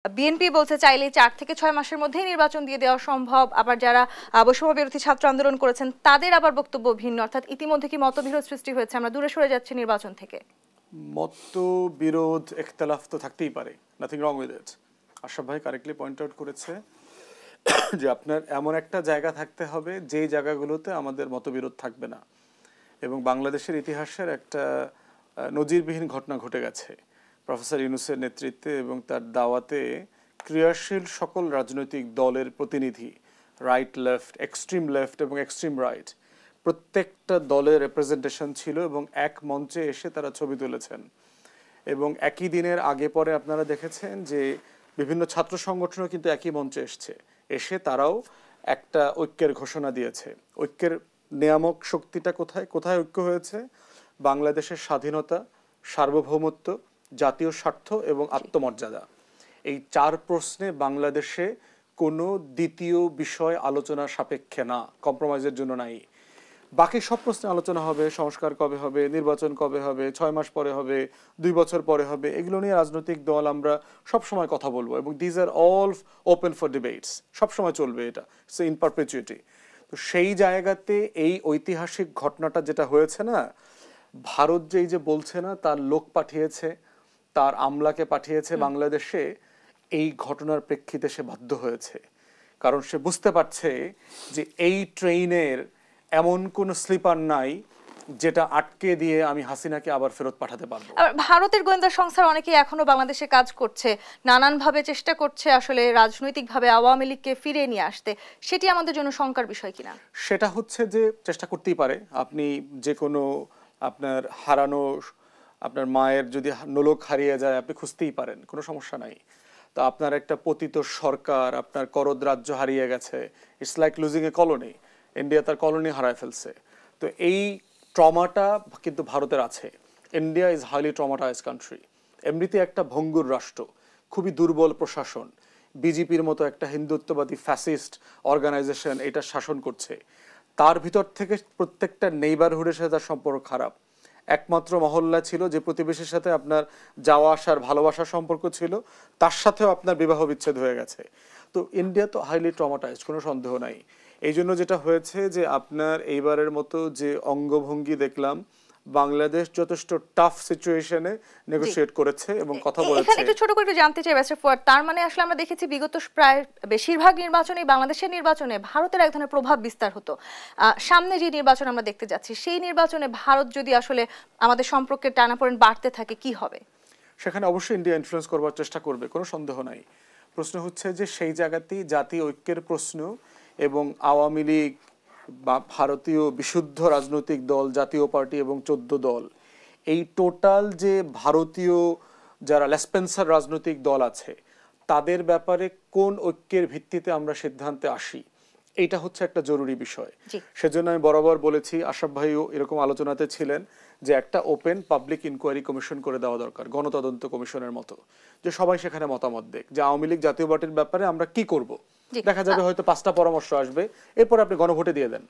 BNP বলছে চাইলেই ৪ থেকে ৬ মাসের মধ্যেই নির্বাচন দিয়ে দেওয়া সম্ভব। আবার যারা বৈষম্য বিরোধী ছাত্র আন্দোলন করেছেন তাদের আবার বক্তব্য ভিন্ন। অর্থাৎ ইতিমধ্যে কি মতবিরোধ সৃষ্টি হয়েছে, আমরা দূরে সরে যাচ্ছি নির্বাচন থেকে? মতবিরোধ ইখতিলাফ তো থাকতেই পারে, nothing wrong with it. Ashraf ভাই কারেক্টলি পয়েন্ট আউট করেছে যে আপনার এমন একটা জায়গা থাকতে হবে যেই জায়গাগুলোতে আমাদের মতবিরোধ থাকবে না। এবং বাংলাদেশের ইতিহাসের একটা নজিরবিহীন ঘটনা ঘটে গেছে। প্রফেসর ইউনূসের নেতৃত্বে এবং তার দাওয়াতে ক্রিয়াশীল সকল রাজনৈতিক দলের প্রতিনিধি, রাইট লেফট, এক্সট্রিম লেফট এবং এক্সট্রিম রাইট, প্রত্যেকটা দলের রিপ্রেজেন্টেশন ছিল এবং এক মঞ্চে এসে তারা ছবি তুলেছেন। এবং একই দিনের আগে পরে আপনারা দেখেছেন যে বিভিন্ন ছাত্র সংগঠনও কিন্তু একই মঞ্চে এসে তারাও একটা ঐক্যের ঘোষণা দিয়েছে। ঐক্যের নিয়ামক শক্তিটা কোথায় কোথায় ঐক্য হয়েছে? বাংলাদেশের স্বাধীনতা, সার্বভৌমত্ব, জাতীয় স্বার্থ এবং আত্মমর্যাদা, এই ৪ প্রশ্নে বাংলাদেশে কোনো দ্বিতীয় বিষয় আলোচনা সাপেক্ষে না, কম্প্রোমাইজের জন্য নাই। বাকি সব প্রশ্নে আলোচনা হবে, সংস্কার কবে হবে, নির্বাচন কবে হবে, ৬ মাস পরে হবে, ২ বছর পরে হবে, এগুলো নিয়ে রাজনৈতিক দল আমরা সবসময় কথা বলবো এবং these are all open for debates, সবসময় চলবে, এটা সো ইন পারপেচুইটি। তো সেই জায়গাতে এই ঐতিহাসিক ঘটনাটা যেটা হয়েছে না, ভারত যে এই যে বলছে না তার লোক পাঠিয়েছে, তার আমলাকে পাঠিয়েছে বাংলাদেশে, এই ঘটনার প্রেক্ষিতে সে বাধ্য হয়েছে। কারণ সে বুঝতে পারছে যে এই ট্রেইনের এমন কোনো স্লিপার নাই যেটা আটকে দিয়ে আমি হাসিনাকে আবার ফেরত পাঠাতে পারবো। ভারতের গোয়েন্দা সংস্থার অনেকেই এখনো বাংলাদেশে কাজ করছে, নানানভাবে চেষ্টা করছে আসলে রাজনৈতিকভাবে আওয়ামী লীগকে ফিরিয়ে নিয়ে আসতে। সেটি আমাদের জন্য শঙ্কার বিষয় কিনা? সেটা হচ্ছে যে চেষ্টা করতেই পারে। আপনি যে কোনো আপনার হারানো, আপনার মায়ের যদি নোলক হারিয়ে যায় আপনি খুঁজতেই পারেন, কোনো সমস্যা নাই। তো আপনার একটা পতিত সরকার, আপনার করদ রাজ্য হারিয়ে গেছে, it's like losing A colony. India তার কলোনি হারায় ফেলছে। তো এই ট্রমাটা কিন্তু ভারতের আছে। India is highly traumatise country. এমনিতে একটা ভঙ্গুর রাষ্ট্র, খুবই দুর্বল প্রশাসন, বিজেপির মতো একটা হিন্দুত্ববাদী ফ্যাসিস্ট অর্গানাইজেশন এটা শাসন করছে। তার ভিতর থেকে প্রত্যেকটা নেইবারহুডের সাথে তার সম্পর্ক খারাপ। একমাত্র মহল্লা ছিল যে প্রতিবেশীর সাথে আপনার যাওয়া আসার ভালোবাসার সম্পর্ক ছিল, তার সাথেও আপনার বিবাহ বিচ্ছেদ হয়ে গেছে। তো ইন্ডিয়া তো হাইলি ট্রমাটাইজড, কোনো সন্দেহ নাই। এই জন্য যেটা হয়েছে যে আপনার এইবারের মতো যে অঙ্গভঙ্গি দেখলাম, বাংলাদেশ যথেষ্ট টাফ সিচুয়েশনে নেগোশিয়েট করেছে এবং কথা বলেছে। এখানে একটু ছোট করে একটু জানতে চাই ব্যারিস্টার ফুয়াদ, তার মানে আসলে আমরা দেখেছি বিগত প্রায় বেশিরভাগ নির্বাচনে, বাংলাদেশের নির্বাচনে ভারতের এক ধরনের প্রভাব বিস্তার হতো। সামনে যে নির্বাচন আমরা দেখতে যাচ্ছি, সেই নির্বাচনে ভারত যদি আসলে আমাদের সম্পর্কের টানাপোড়েন বাড়তে থাকে কি হবে? সেখানে অবশ্যই ইন্ডিয়া ইনফ্লুয়েন্স করবার চেষ্টা করবে, কোনো সন্দেহ নাই। প্রশ্ন হচ্ছে যে সেই জায়গাতেই জাতীয় ঐক্যের প্রশ্ন এবং আওয়ামী লীগ বা ভারতীয় বিশুদ্ধ রাজনৈতিক দল, জাতীয় পার্টি এবং ১৪ দল, এই টোটাল যে ভারতীয় যারা লেসপেন্সার রাজনৈতিক দল আছে তাদের ব্যাপারে কোন ঐক্যের ভিত্তিতে আমরা সিদ্ধান্তে আসি, এইটা হচ্ছে একটা জরুরি বিষয়। সেজন্য আমি বরাবর বলেছি, আশরাফ ভাইও এরকম আলোচনাতে ছিলেন, যে একটা ওপেন পাবলিক ইনকোয়ারি কমিশন করে দেওয়া দরকার, গণতদন্ত কমিশনের মতো, যে সবাই সেখানে মতামত দেখ যে আওয়ামী লীগ জাতীয় পার্টির ব্যাপারে আমরা কি করব। দেখা যাবে হয়তো ৫টা পরামর্শ আসবে, এরপর আপনি গণভোটে দিয়ে দেন।